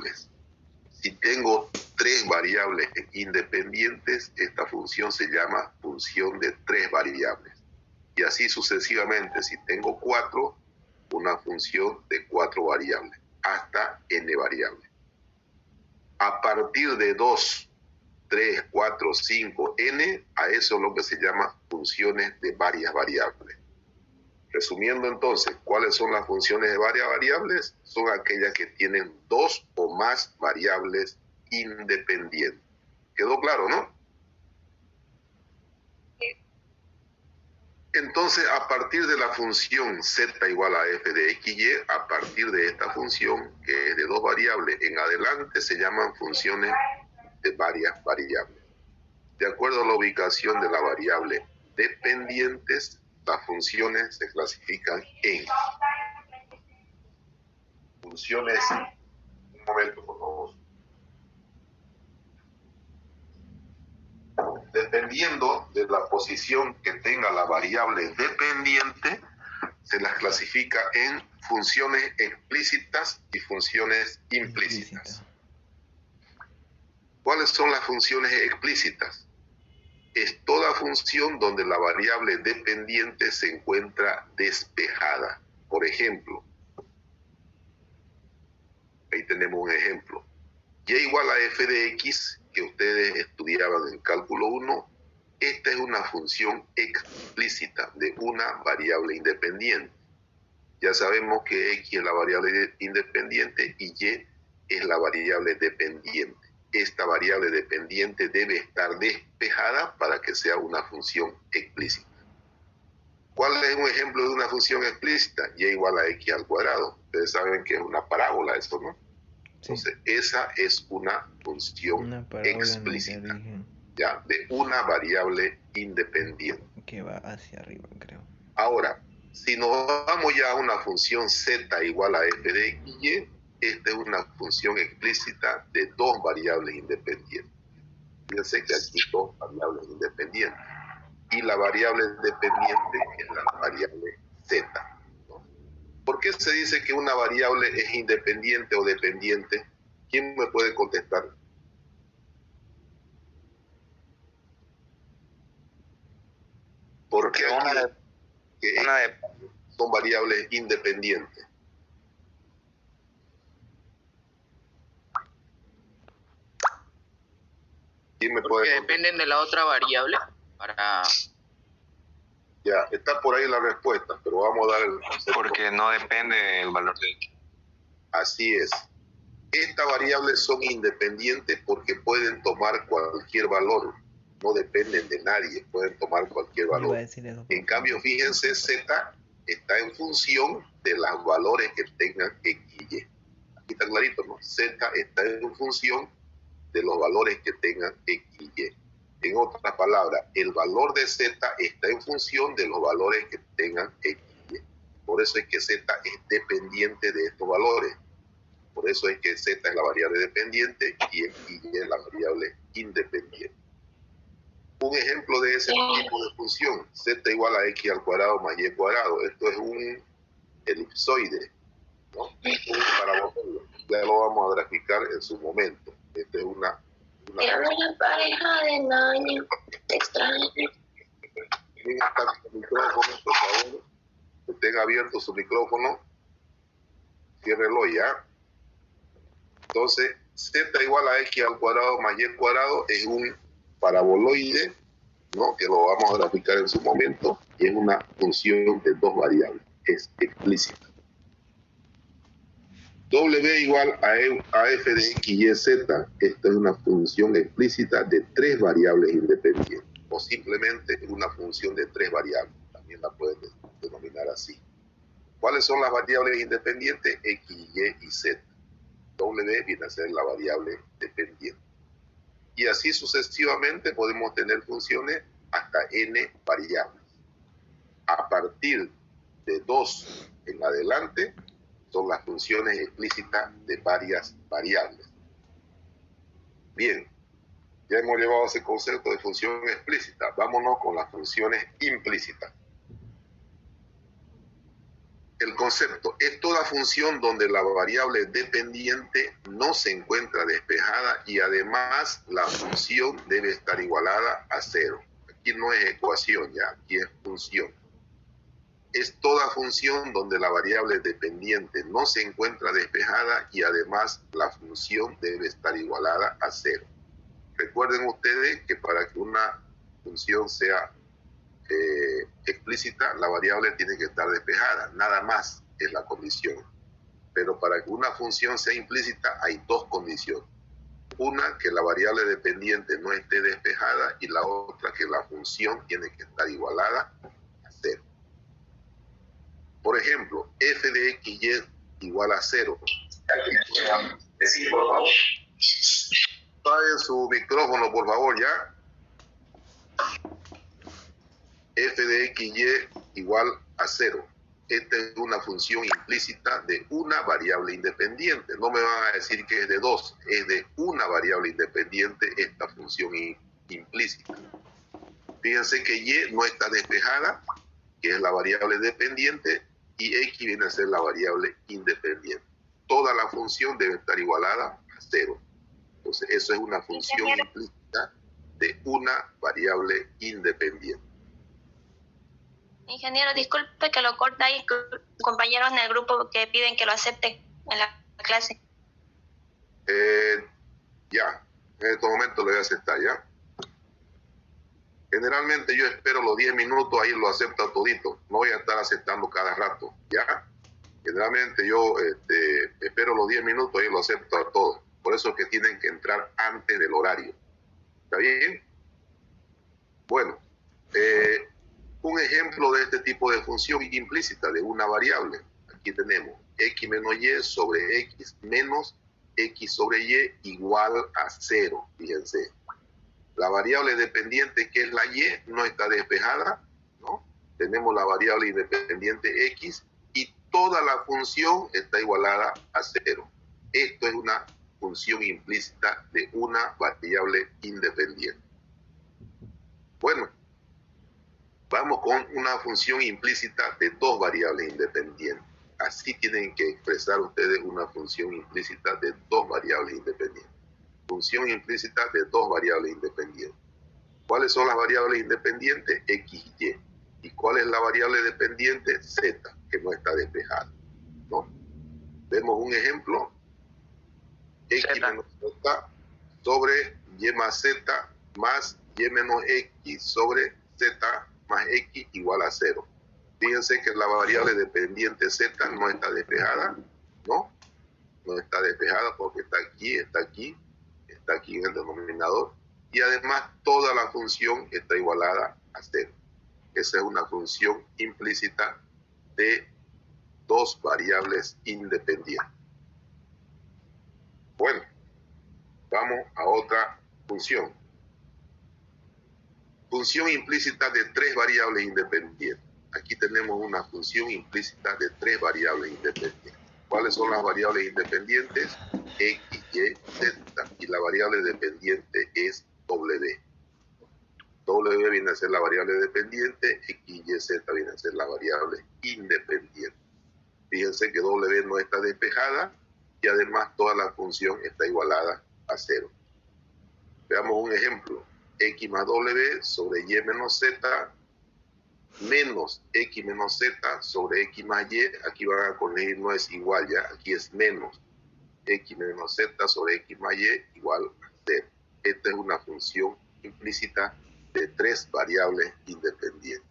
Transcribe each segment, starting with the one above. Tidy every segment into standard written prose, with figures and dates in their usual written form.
variables. Si tengo 3 variables independientes, esta función se llama función de 3 variables. Y así sucesivamente, si tengo 4, una función de 4 variables, hasta n variables. A partir de 2, 3, 4, 5, n, a eso es lo que se llama funciones de varias variables. Resumiendo entonces, ¿cuáles son las funciones de varias variables? Son aquellas que tienen 2 o más variables independientes. ¿Quedó claro, no? Entonces, a partir de la función z igual a f de x, y, a partir de esta función, que es de 2 variables en adelante, se llaman funciones de varias variables. De acuerdo a la ubicación de la variable dependientes, las funciones se clasifican en funciones. Un momento, por favor. Dependiendo de la posición que tenga la variable dependiente, se las clasifica en funciones explícitas y funciones implícitas. ¿Cuáles son las funciones explícitas? Es toda función donde la variable dependiente se encuentra despejada. Por ejemplo, ahí tenemos un ejemplo. Y igual a f de x, que ustedes estudiaban en cálculo 1, esta es una función explícita de una variable independiente. Ya sabemos que x es la variable independiente y y es la variable dependiente. Esta variable dependiente debe estar despejada para que sea una función explícita. ¿Cuál es un ejemplo de una función explícita? Y igual a x al cuadrado. Ustedes saben que es una parábola eso, ¿no? Entonces, esa es una función explícita, ya, de una variable independiente. Que va hacia arriba, creo. Ahora, si nos vamos ya a una función z igual a f de x, y, esta es una función explícita de 2 variables independientes. Fíjense que aquí 2 variables independientes. Y la variable dependiente es la variable z. ¿Por qué se dice que una variable es independiente o dependiente? ¿Quién me puede contestar? Porque son variables independientes. ¿Quién me puede contestar? Dependen de la otra variable para... Ya, está por ahí la respuesta, pero vamos a dar el concepto. Porque no depende del valor de x. Así es. Estas variables son independientes porque pueden tomar cualquier valor. No dependen de nadie, pueden tomar cualquier valor. En cambio, fíjense, z está en función de los valores que tengan x y y. Aquí está clarito, ¿no? Z está en función de los valores que tengan x y y. En otras palabras, el valor de z está en función de los valores que tengan x y y. Por eso es que z es dependiente de estos valores. Por eso es que z es la variable dependiente y x y y es la variable independiente. Un ejemplo de ese tipo de función, z igual a x al cuadrado más y cuadrado. Esto es un elipsoide, ¿no? Un paraboloide. Ya lo vamos a graficar en su momento. Esta es una Éramos la pareja del año. Te extraño. ¿Quién está con su micrófono, por favor? Que tenga abierto su micrófono. Ciérrelo ya. Entonces, z igual a x al cuadrado más y cuadrado es un paraboloide, ¿no? Que lo vamos a graficar en su momento, y es una función de 2 variables, es explícita. W igual a f de x y z, esta es una función explícita de 3 variables independientes, o simplemente una función de 3 variables, también la pueden denominar así. ¿Cuáles son las variables independientes? X, Y y Z. W viene a ser la variable dependiente. Y así sucesivamente podemos tener funciones hasta n variables. A partir de 2 en adelante son las funciones explícitas de varias variables. Bien, ya hemos llevado ese concepto de función explícita. Vámonos con las funciones implícitas. El concepto es toda función donde la variable dependiente no se encuentra despejada y además la función debe estar igualada a 0. Aquí no es ecuación ya, aquí es función. Es toda función donde la variable dependiente no se encuentra despejada y además la función debe estar igualada a 0. Recuerden ustedes que para que una función sea explícita, la variable tiene que estar despejada, nada más es la condición. Pero para que una función sea implícita hay dos condiciones. Una, que la variable dependiente no esté despejada, y la otra, que la función tiene que estar igualada a 0. Por ejemplo, f de xy igual a 0. Decir, por favor. Apaguen su micrófono, por favor, ya. F de xy igual a 0. Esta es una función implícita de una variable independiente. No me van a decir que es de 2, es de una variable independiente esta función implícita. Fíjense que y no está despejada, que es la variable dependiente, y x viene a ser la variable independiente. Toda la función debe estar igualada a 0. Entonces, eso es una función implícita de una variable independiente. Ingeniero, disculpe que lo corta ahí, compañeros en el grupo que piden que lo acepten en la clase. Ya, en este momento lo voy a aceptar, ¿ya? Generalmente yo espero los 10 minutos, ahí lo acepto todito. No voy a estar aceptando cada rato, ¿ya? Generalmente yo espero los 10 minutos, ahí lo acepto a todos. Por eso es que tienen que entrar antes del horario. ¿Está bien? Bueno, un ejemplo de este tipo de función implícita de una variable. Aquí tenemos x menos y sobre x menos x sobre y igual a 0. Fíjense. La variable dependiente, que es la y, no está despejada, ¿no? Tenemos la variable independiente x y toda la función está igualada a 0. Esto es una función implícita de una variable independiente. Bueno, vamos con una función implícita de dos variables independientes. Así tienen que expresar ustedes una función implícita de dos variables independientes. Función implícita de dos variables independientes. ¿Cuáles son las variables independientes? X y Y. ¿Y cuál es la variable dependiente? Z, que no está despejada, ¿no? Vemos un ejemplo. X menos Z sobre Y más Z más Y menos X sobre Z más X igual a 0. Fíjense que la variable dependiente Z no está despejada, ¿no? No está despejada porque está aquí en el denominador, y además toda la función está igualada a 0. Esa es una función implícita de dos variables independientes. Bueno, vamos a otra función. Función implícita de tres variables independientes. Aquí tenemos una función implícita de tres variables independientes. ¿Cuáles son las variables independientes? X, Y, Z. Y la variable dependiente es W. W viene a ser la variable dependiente, X, Y, Z viene a ser la variable independiente. Fíjense que W no está despejada y además toda la función está igualada a 0. Veamos un ejemplo. X más W sobre Y menos Z menos X menos Z sobre X más Y. Aquí van a corregir, no es igual ya, aquí es menos. X menos Z sobre X más Y igual a 0. Esta es una función implícita de tres variables independientes.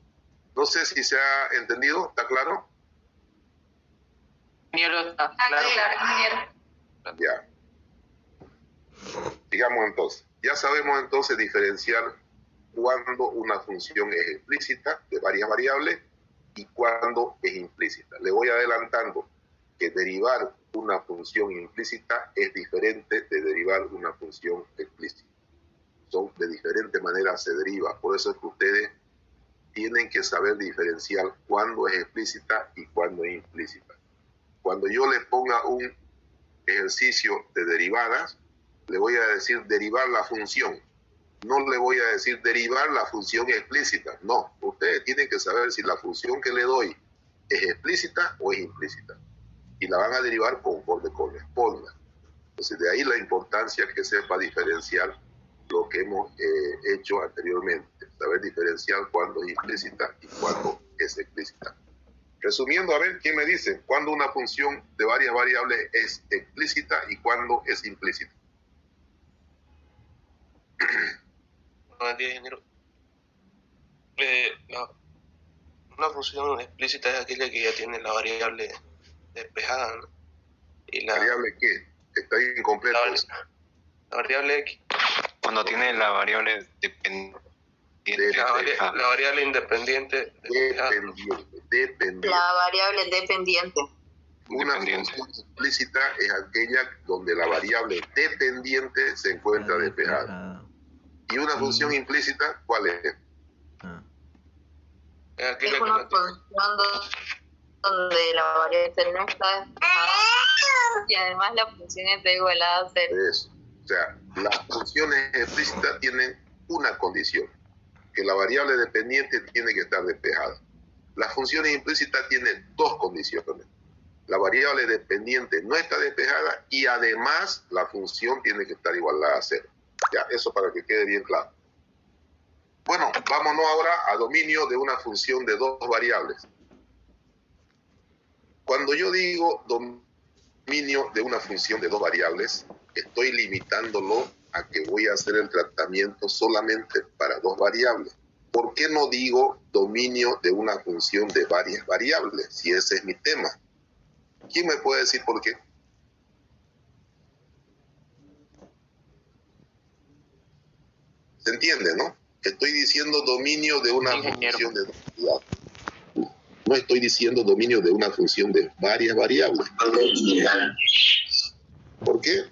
No sé si se ha entendido, ¿está claro? Está claro. Ya. Sigamos entonces. Ya sabemos entonces diferenciar cuando una función es explícita de varias variables y cuando es implícita. Le voy adelantando que derivar una función implícita es diferente de derivar una función explícita. Son de diferente manera se deriva. Por eso es que ustedes tienen que saber diferenciar cuándo es explícita y cuándo es implícita. Cuando yo les ponga un ejercicio de derivadas, le voy a decir derivar la función. No le voy a decir derivar la función explícita. No, ustedes tienen que saber si la función que le doy es explícita o es implícita. Y la van a derivar conforme corresponda. Entonces, de ahí la importancia que sepa diferenciar lo que hemos hecho anteriormente, saber diferenciar cuándo es implícita y cuándo es explícita. Resumiendo, a ver, ¿quién me dice cuándo una función de varias variables es explícita y cuándo es implícita? Una función explícita es aquella que ya tiene la variable despejada, ¿no? Y la ¿Variable qué? Está incompleto. La variable X. Cuando tiene la variable dependiente. La variable independiente. Dependiente. La variable dependiente. Una función explícita es aquella donde la variable dependiente se encuentra despejada. ¿Y una función implícita cuál es? Es una función donde la variable no está despejada y además la función está igualada a cero. Eso. O sea, las funciones explícitas tienen una condición, que la variable dependiente tiene que estar despejada. Las funciones implícitas tienen dos condiciones. La variable dependiente no está despejada y además la función tiene que estar igualada a cero. Ya, eso para que quede bien claro. Bueno, vámonos ahora a dominio de una función de dos variables. Cuando yo digo dominio de una función de dos variables, estoy limitándolo a que voy a hacer el tratamiento solamente para dos variables. ¿Por qué no digo dominio de una función de varias variables, si ese es mi tema? ¿Quién me puede decir por qué? ¿Se entiende, no? Estoy diciendo dominio de una función de dos variables. No estoy diciendo dominio de una función de varias variables. ¿Por qué?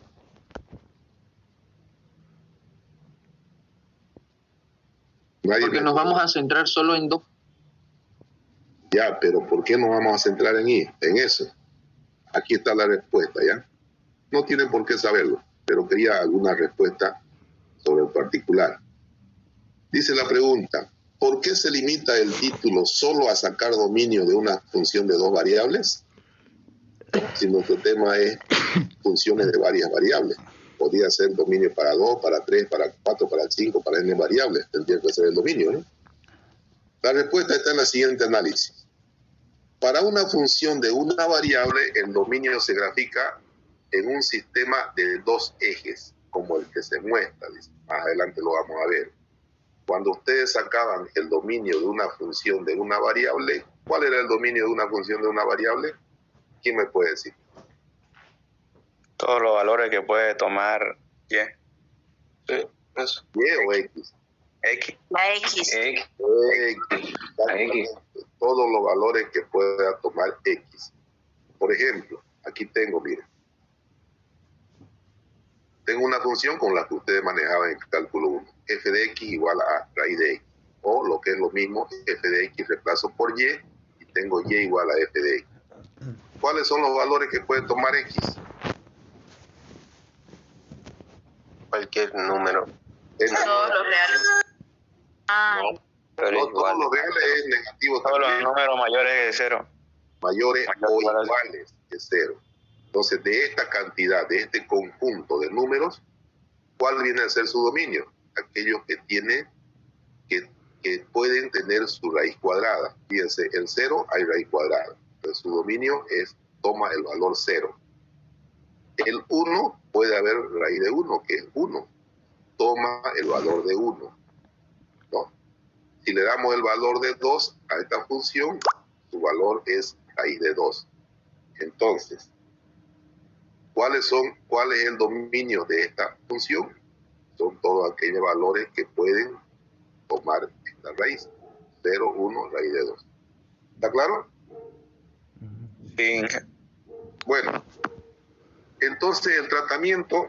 Porque nos vamos a centrar solo en dos. Ya, pero ¿por qué nos vamos a centrar en eso? Aquí está la respuesta, ¿ya? No tienen por qué saberlo, pero quería alguna respuesta sobre el particular. Dice la pregunta, ¿por qué se limita el título solo a sacar dominio de una función de dos variables? Si nuestro tema es funciones de varias variables. Podría ser dominio para 2, para 3, para 4, para 5, para n variables. Tendría que ser el dominio, ¿no? La respuesta está en la siguiente análisis. Para una función de una variable, el dominio se grafica en un sistema de dos ejes, como el que se muestra. Más adelante lo vamos a ver. Cuando ustedes sacaban el dominio de una función de una variable, ¿cuál era el dominio de una función de una variable? ¿Quién me puede decir? Todos los valores que puede tomar Y. Sí, eso. ¿Y o X? X. La X. X. Todos los valores que pueda tomar X. Por ejemplo, aquí tengo, miren. Tengo una función con la que ustedes manejaban en cálculo 1. F de X igual a raíz de X. O lo que es lo mismo, F de X reemplazo por Y y tengo Y igual a F de X. ¿Cuáles son los valores que puede tomar X? Cualquier número. Todos los reales. No, pero no todos los reales es negativo todos también. los números mayores de 0. Mayores o iguales de 0. Entonces, de esta cantidad, de este conjunto de números, ¿cuál viene a ser su dominio? Aquellos que tienen, que pueden tener su raíz cuadrada. Fíjense, el 0 hay raíz cuadrada. Entonces, su dominio toma el valor 0. El 1 puede haber raíz de 1, que es 1. Toma el valor de 1. ¿No? Si le damos el valor de 2 a esta función, su valor es raíz de 2. Entonces, ¿cuál es el dominio de esta función? Son todos aquellos valores que pueden tomar esta raíz. 0, 1, raíz de 2. ¿Está claro? Sí. Bueno, entonces el tratamiento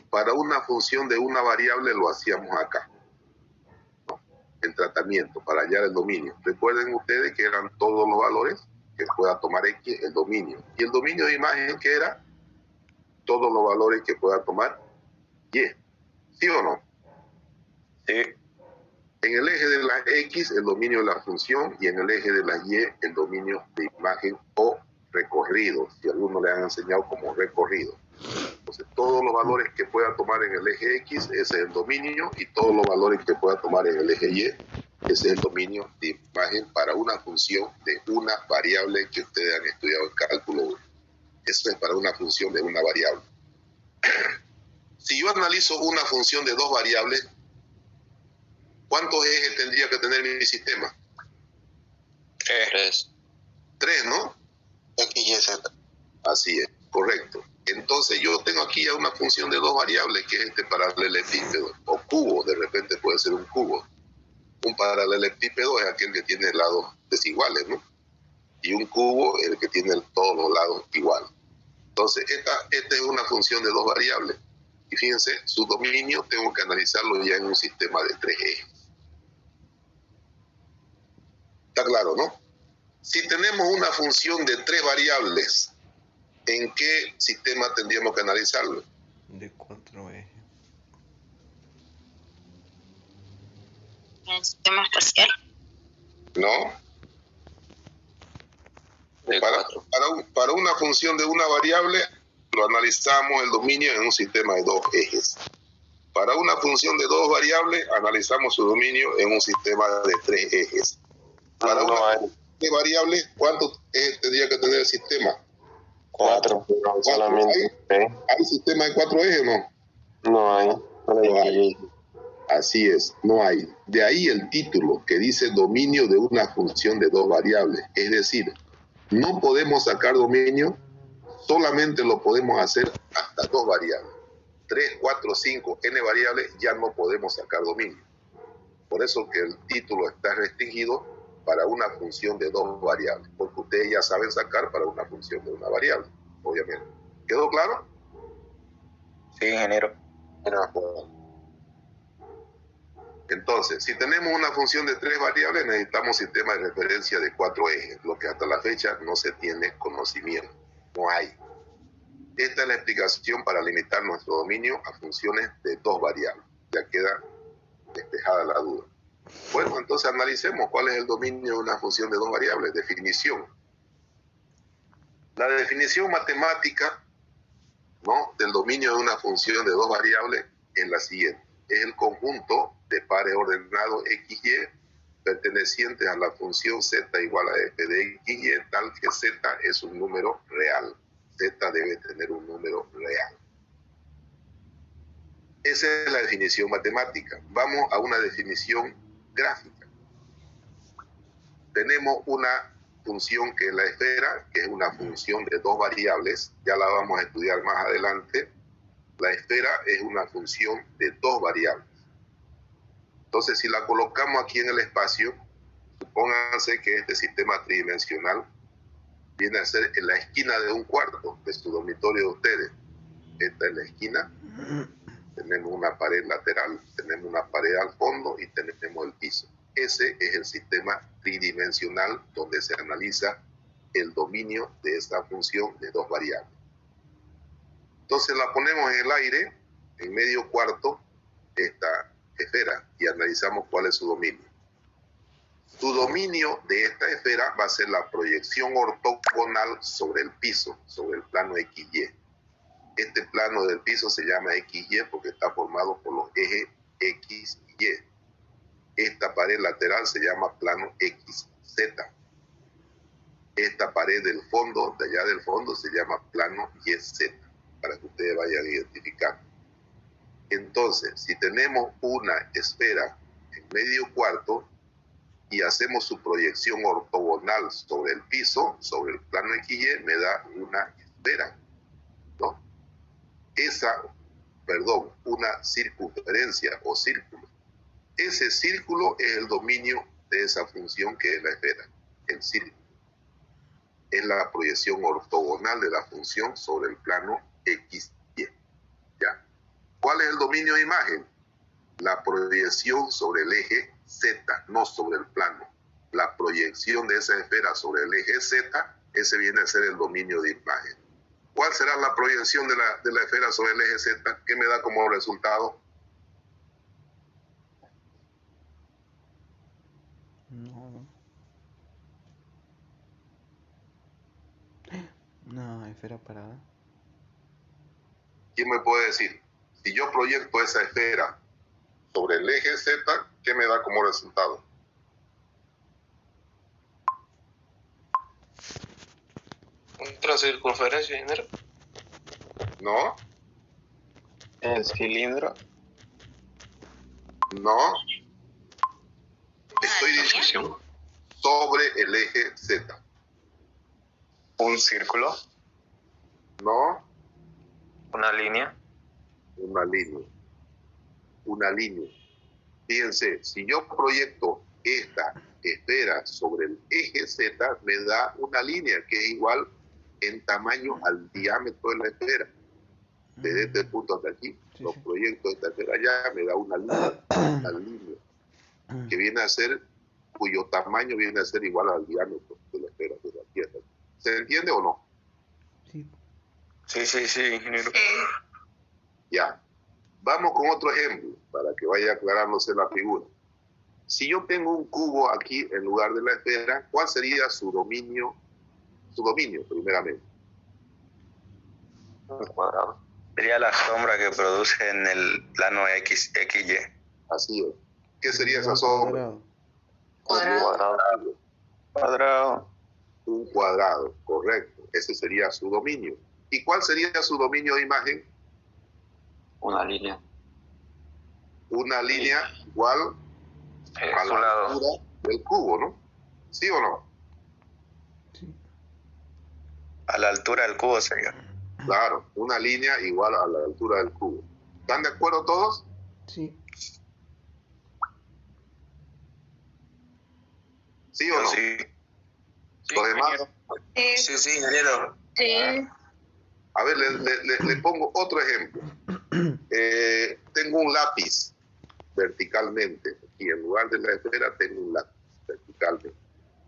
para una función de una variable lo hacíamos acá. ¿No? El tratamiento para hallar el dominio. Recuerden ustedes que eran todos los valores que pueda tomar X, el dominio. Y el dominio de imagen, ¿qué era? Todos los valores que pueda tomar Y. ¿Sí o no? Sí. En el eje de la X, el dominio de la función, y en el eje de la Y, el dominio de imagen o recorrido, si algunos le han enseñado como recorrido. Entonces, todos los valores que pueda tomar en el eje X, ese es el dominio, y todos los valores que pueda tomar en el eje Y, ese es el dominio de imagen para una función de una variable que ustedes han estudiado en cálculo 1. Eso es para una función de una variable. Si yo analizo una función de dos variables, ¿cuántos ejes tendría que tener mi sistema? 3. 3, ¿no? X, Y, Z. Así es, correcto. Entonces yo tengo aquí ya una función de dos variables, que es este paralelepípedo, o cubo, de repente puede ser un cubo. Un paralelepípedo es aquel que tiene lados desiguales, ¿no? Y un cubo es el que tiene todos los lados iguales. Entonces, esta es una función de dos variables. Y fíjense, su dominio tengo que analizarlo ya en un sistema de 3 ejes. ¿Está claro, no? Si tenemos una función de 3 variables, ¿en qué sistema tendríamos que analizarlo? De 4 ejes. En el sistema espacial. ¿No? De 4. Para una función de una variable, lo analizamos el dominio en un sistema de 2 ejes. Para una función de 2 variables, analizamos su dominio en un sistema de 3 ejes. Para una de variables, ¿cuántos ejes tendría que tener el sistema? 4. Solamente. ¿Hay sistema de 4 ejes o no? No hay. No hay. Así es, no hay. De ahí el título que dice dominio de una función de 2 variables. Es decir, no podemos sacar dominio, solamente lo podemos hacer hasta 2 variables. 3, 4, 5, n variables, ya no podemos sacar dominio. Por eso que el título está restringido para una función de 2 variables, porque ustedes ya saben sacar para una función de una variable, obviamente. ¿Quedó claro? Sí, ingeniero. Entonces, si tenemos una función de 3 variables, necesitamos un sistema de referencia de 4 ejes, lo que hasta la fecha no se tiene conocimiento, no hay. Esta es la explicación para limitar nuestro dominio a funciones de 2 variables. Ya queda despejada la duda. Bueno, entonces analicemos cuál es el dominio de una función de 2 variables. Definición. La definición matemática, ¿no?, del dominio de una función de 2 variables es la siguiente. Es el conjunto de pares ordenados x, y pertenecientes a la función z igual a f de x, y tal que z es un número real. Z debe tener un número real. Esa es la definición matemática. Vamos a una definición gráfica. Tenemos una función que es la esfera, que es una función de 2 variables. Ya la vamos a estudiar más adelante. La esfera es una función de 2 variables. Entonces, si la colocamos aquí en el espacio, supónganse que este sistema tridimensional viene a ser en la esquina de un cuarto de su dormitorio de ustedes. Esta es la esquina. Tenemos una pared lateral, tenemos una pared al fondo y tenemos el piso. Ese es el sistema tridimensional donde se analiza el dominio de esta función de 2 variables. Entonces la ponemos en el aire, en medio cuarto, esta esfera, y analizamos cuál es su dominio. Su dominio de esta esfera va a ser la proyección ortogonal sobre el piso, sobre el plano XY. Este plano del piso se llama XY porque está formado por los ejes X y Y. Esta pared lateral se llama plano XZ. Esta pared del fondo, de allá del fondo, se llama plano YZ, para que ustedes vayan identificando. Entonces, si tenemos una esfera en medio cuarto y hacemos su proyección ortogonal sobre el piso, sobre el plano XY, me da una esfera, ¿no? Una circunferencia o círculo. Ese círculo es el dominio de esa función que es la esfera, el círculo. Es la proyección ortogonal de la función sobre el plano XY. ¿Ya? ¿Cuál es el dominio de imagen? La proyección sobre el eje Z, no sobre el plano. La proyección de esa esfera sobre el eje Z, ese viene a ser el dominio de imagen. ¿Cuál será la proyección de la esfera sobre el eje Z? ¿Qué me da como resultado? No. No, esfera parada. ¿Quién me puede decir? Si yo proyecto esa esfera sobre el eje Z, ¿qué me da como resultado? Otra circunferencia, ingeniero. ¿No? El cilindro. No. Estoy diciendo sobre el eje Z. Un círculo. No. Una línea. Una línea. Una línea. Fíjense, si yo proyecto esta esfera sobre el eje Z, me da una línea que es igual en tamaño al diámetro de la esfera. Desde este punto hasta aquí, lo proyecto esta esfera allá, me da una línea que viene a ser, cuyo tamaño viene a ser igual al diámetro de la esfera de la Tierra. ¿Se entiende o no? Sí, ingeniero. Ya. Vamos con otro ejemplo, para que vaya aclarándose la figura. Si yo tengo un cubo aquí en lugar de la esfera, ¿cuál sería su dominio? Su dominio, primeramente. El cuadrado. Sería la sombra que produce en el plano XY. Así es. ¿Qué sería esa sombra? Cuadrado. Un cuadrado, correcto. Ese sería su dominio. ¿Y cuál sería su dominio de imagen? Una línea. Una línea igual a la altura del cubo, ¿no? ¿Sí o no? A la altura del cubo sería. Claro, una línea igual a la altura del cubo. ¿Están de acuerdo todos? Sí. ¿Sí o no? Sí. ¿Los demás? Sí, ingeniero. Sí. A ver, le pongo otro ejemplo. Tengo un lápiz verticalmente. Y en lugar de la esfera tengo un lápiz verticalmente.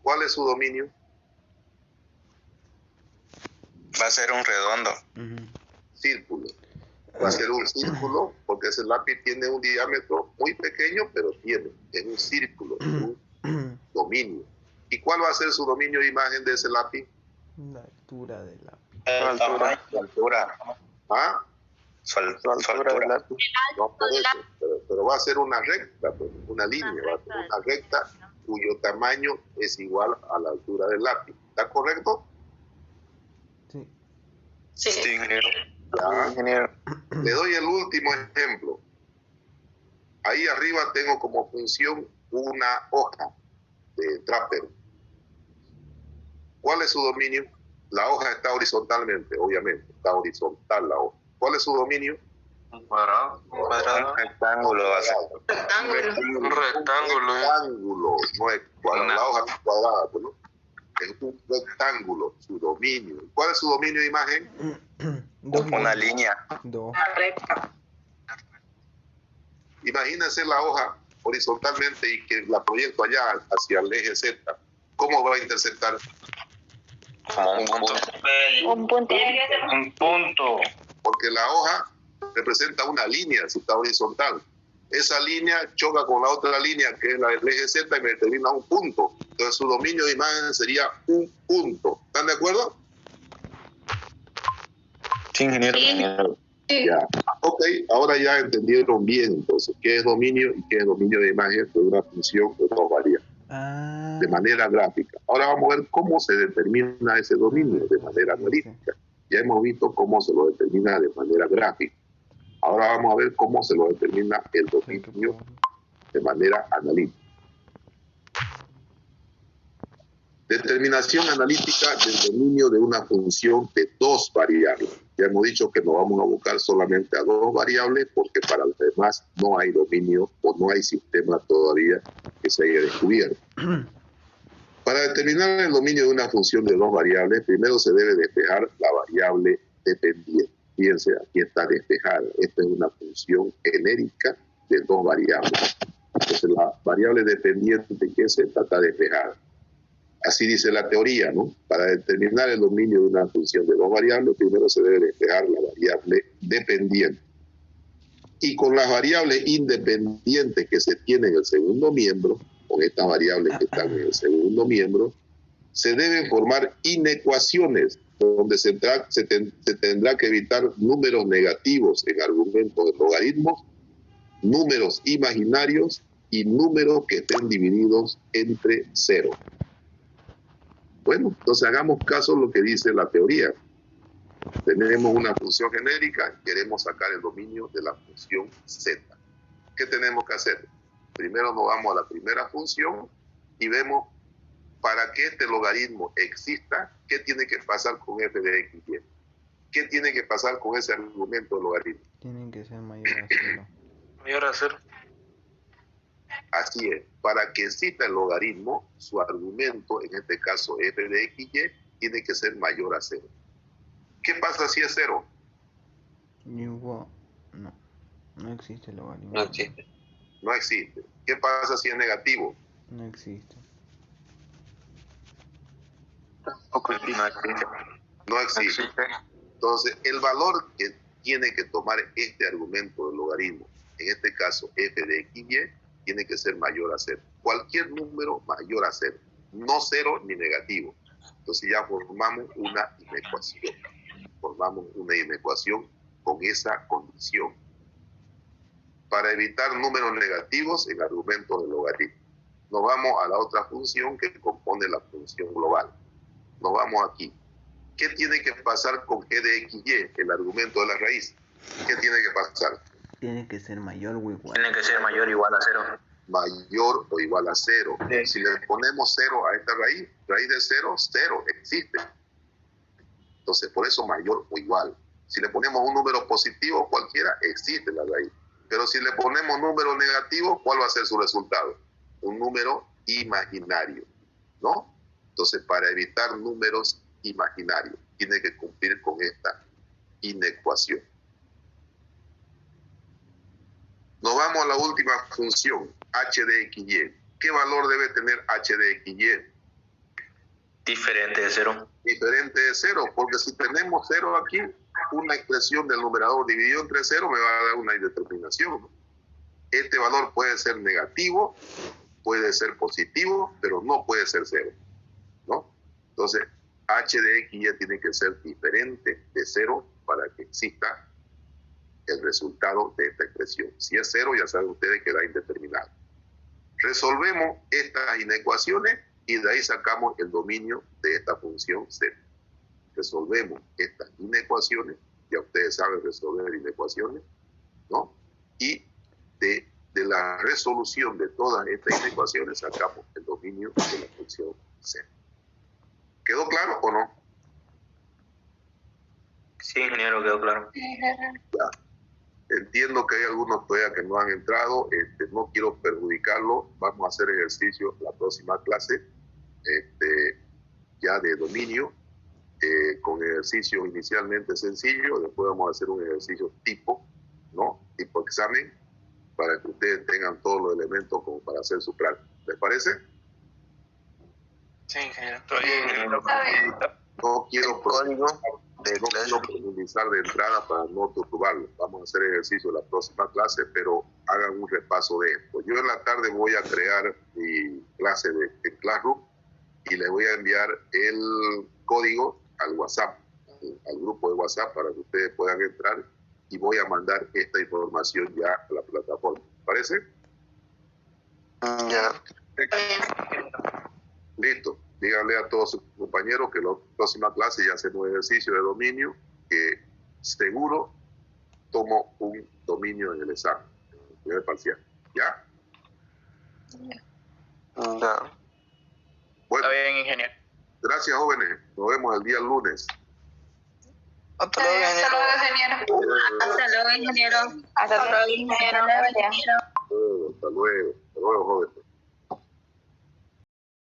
¿Cuál es su dominio? Va a ser un redondo. Círculo. Va a ser un círculo porque ese lápiz tiene un diámetro muy pequeño, pero es un círculo, un dominio. ¿Y cuál va a ser su dominio de imagen de ese lápiz? La altura del lápiz. Su altura. ¿Ah? Su altura. No, por eso, pero va a ser una recta, pues, una línea, va a ser una recta cuyo tamaño es igual a la altura del lápiz. ¿Está correcto? Sí. Sí, ingeniero. Ya. Ingeniero. Le doy el último ejemplo. Ahí arriba tengo como función una hoja de Draper. ¿Cuál es su dominio? La hoja está horizontalmente, obviamente. Está horizontal la hoja. ¿Cuál es su dominio? Un cuadrado. Un rectángulo. Un rectángulo. No es cuadrado. La hoja no es cuadrada, ¿no? Es un rectángulo, su dominio. ¿Cuál es su dominio de imagen? Una línea. Imagínense la hoja horizontalmente y que la proyecto allá hacia el eje Z. ¿Cómo va a interceptar? Como un punto. Un punto. Porque la hoja representa una línea, si está horizontal. Esa línea choca con la otra línea, que es la del eje Z, y me determina un punto. Entonces su dominio de imagen sería un punto. ¿Están de acuerdo? Sí, ingeniero. Ya. Ok, ahora ya entendieron bien entonces qué es dominio y qué es dominio de imagen de una función de dos variables. De manera gráfica. Ahora vamos a ver cómo se determina ese dominio de manera analítica. Ya hemos visto cómo se lo determina de manera gráfica. Ahora vamos a ver cómo se lo determina el dominio de manera analítica. Determinación analítica del dominio de una función de dos variables. Ya hemos dicho que nos vamos a buscar solamente a dos variables porque para las demás no hay dominio o no hay sistema todavía que se haya descubierto. Para determinar el dominio de una función de dos variables, primero se debe despejar la variable dependiente. Fíjense, aquí está despejada. Esta es una función genérica de dos variables. Entonces la variable dependiente que es esta está despejada. Así dice la teoría, ¿no? Para determinar el dominio de una función de dos variables, primero se debe despejar la variable dependiente. Y con las variables independientes que se tienen en el segundo miembro, con estas variables que están en el segundo miembro, Se deben formar inecuaciones donde se tendrá que evitar números negativos en argumentos de logaritmos, números imaginarios y números que estén divididos entre 0. Bueno, entonces hagamos caso a lo que dice la teoría. Tenemos una función genérica, queremos sacar el dominio de la función z. ¿Qué tenemos que hacer? Primero nos vamos a la primera función y vemos para que este logaritmo exista, ¿qué tiene que pasar con f de x y? ¿Qué tiene que pasar con ese argumento de logaritmo? Tienen que ser mayor a 0. Mayor a 0. Así es. Para que exista el logaritmo, su argumento, en este caso f de x y, tiene que ser mayor a 0. ¿Qué pasa si es 0? Igual, no existe el logaritmo. No existe. No existe. ¿Qué pasa si es negativo? No existe. No existe. Entonces, el valor que tiene que tomar este argumento del logaritmo, en este caso f de x y, tiene que ser mayor a 0. Cualquier número mayor a 0. No 0 ni negativo. Entonces ya formamos una inecuación. Formamos una inecuación con esa condición. Para evitar números negativos en argumentos del logaritmo. Nos vamos a la otra función que compone la función global. Nos vamos aquí. ¿Qué tiene que pasar con g de x y, el argumento de la raíz? ¿Qué tiene que pasar? Tiene que ser mayor o igual. Tiene que ser mayor o igual a 0. Mayor o igual a 0. Sí. Si le ponemos 0 a esta raíz de 0, 0 existe. Entonces, por eso mayor o igual. Si le ponemos un número positivo, cualquiera, existe la raíz. Pero si le ponemos número negativo, ¿cuál va a ser su resultado? Un número imaginario, ¿no? Entonces, para evitar números imaginarios, tiene que cumplir con esta inecuación. Nos vamos a la última función, h de x y. ¿Qué valor debe tener h de x y? Diferente de 0. Diferente de 0, porque si tenemos 0 aquí, una expresión del numerador dividido entre 0 me va a dar una indeterminación. Este valor puede ser negativo, puede ser positivo, pero no puede ser 0, ¿no? Entonces, h de x y tiene que ser diferente de 0 para que exista el resultado de esta expresión. Si es 0, ya saben ustedes que da indeterminado. Resolvemos estas inecuaciones y de ahí sacamos el dominio de esta función z. Resolvemos estas inecuaciones, ya ustedes saben resolver inecuaciones, ¿no? Y de la resolución de todas estas inecuaciones sacamos el dominio de la función z. ¿Quedó claro o no? Sí, ingeniero, quedó claro. Ya. Entiendo que hay algunos todavía que no han entrado, no quiero perjudicarlo, vamos a hacer ejercicio la próxima clase, ya de dominio, con ejercicios inicialmente sencillos, después vamos a hacer un ejercicio tipo, ¿no? Tipo examen, para que ustedes tengan todos los elementos como para hacer su plan. ¿Les parece? Sí, ingeniero. No quiero profundizar de entrada para no turbarlo. Vamos a hacer ejercicio la próxima clase, pero hagan un repaso de esto. Yo en la tarde voy a crear mi clase de Classroom y les voy a enviar el código al WhatsApp, al grupo de WhatsApp, para que ustedes puedan entrar, y voy a mandar esta información ya a la plataforma. ¿Parece? Ya. Listo. Díganle a todos sus compañeros que la próxima clase ya hacemos un ejercicio de dominio, que seguro tomo un dominio en el examen, en el primer parcial. ¿Ya? Ya. Bueno, Está bien, ingeniero. gracias, jóvenes. Nos vemos el día lunes. Hasta luego, ingeniero. Hasta luego, ingeniero. Hasta luego, ingeniero. Hasta luego, jóvenes.